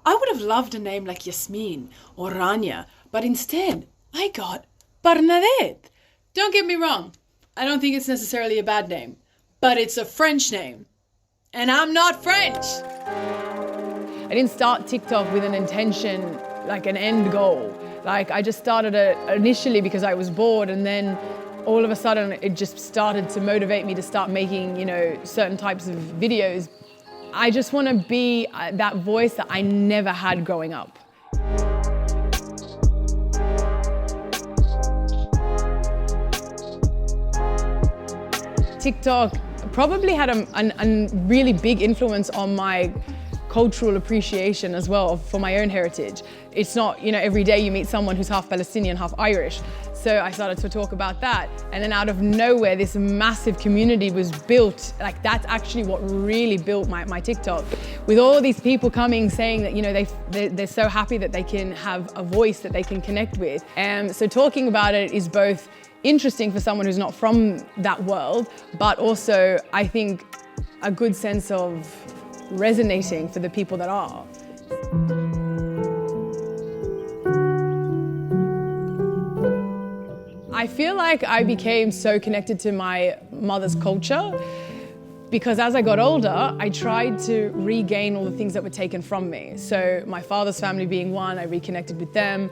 I would have loved a name like Yasmin or Rania, but instead I got Bernadette. Don't get me wrong, I don't think it's necessarily a bad name, but it's a French name. And I'm not French. I didn't start TikTok with an intention, like an end goal. Like I just started it initially because I was bored, and then all of a sudden it just started to motivate me to start making, certain types of videos. I just want to be that voice that I never had growing up. TikTok probably had a really big influence on my cultural appreciation as well for my own heritage. It's not, every day you meet someone who's half Palestinian, half Irish. So I started to talk about that. And then out of nowhere, this massive community was built. Like that's actually what really built my TikTok. With all these people coming saying that, they're so happy that they can have a voice that they can connect with. So talking about it is both interesting for someone who's not from that world, but also I think a good sense of resonating for the people that are. I feel like I became so connected to my mother's culture because as I got older, I tried to regain all the things that were taken from me. So my father's family being one, I reconnected with them,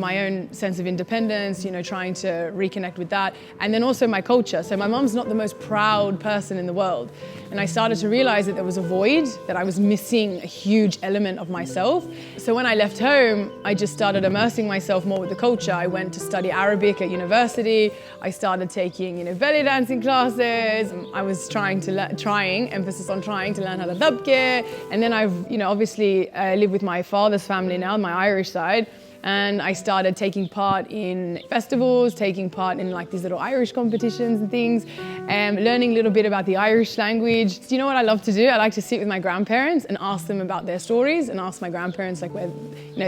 my own sense of independence, trying to reconnect with that. And then also my culture. So my mom's not the most proud person in the world. And I started to realize that there was a void, that I was missing a huge element of myself. So when I left home, I just started immersing myself more with the culture. I went to study Arabic at university. I started taking, belly dancing classes. I was emphasis on trying to learn how to dabke. And then I've, obviously live with my father's family now, my Irish side. And I started taking part in festivals, taking part in like these little Irish competitions and things, and learning a little bit about the Irish language. Do you know what I love to do? I like to sit with my grandparents and ask them about their stories, and ask my grandparents like where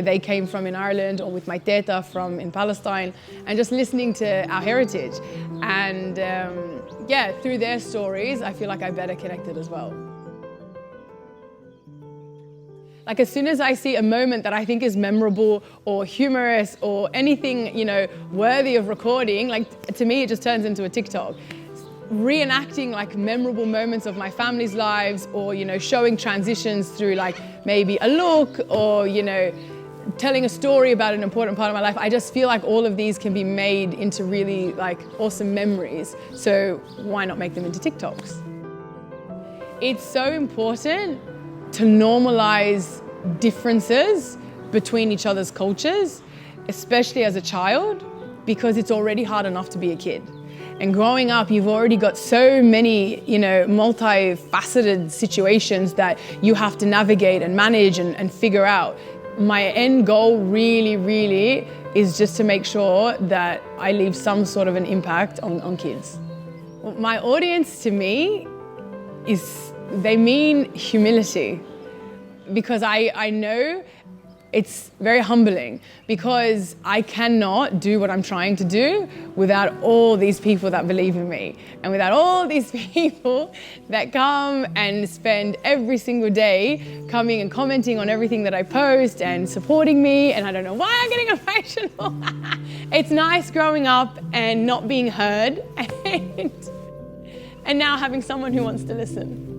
they came from in Ireland, or with my teta from in Palestine, and just listening to our heritage. And through their stories, I feel like I better connected as well. Like as soon as I see a moment that I think is memorable or humorous or anything, worthy of recording, like to me it just turns into a TikTok. Reenacting like memorable moments of my family's lives, or, showing transitions through like maybe a look, or, telling a story about an important part of my life. I just feel like all of these can be made into really like awesome memories. So why not make them into TikToks? It's so important to normalize differences between each other's cultures, especially as a child, because it's already hard enough to be a kid. And growing up, you've already got so many, multifaceted situations that you have to navigate and manage and figure out. My end goal really, really is just to make sure that I leave some sort of an impact on kids. My audience to me they mean humility, because I know it's very humbling, because I cannot do what I'm trying to do without all these people that believe in me, and without all these people that come and spend every single day coming and commenting on everything that I post and supporting me. And I don't know why I'm getting emotional. It's nice growing up and not being heard, and now having someone who wants to listen.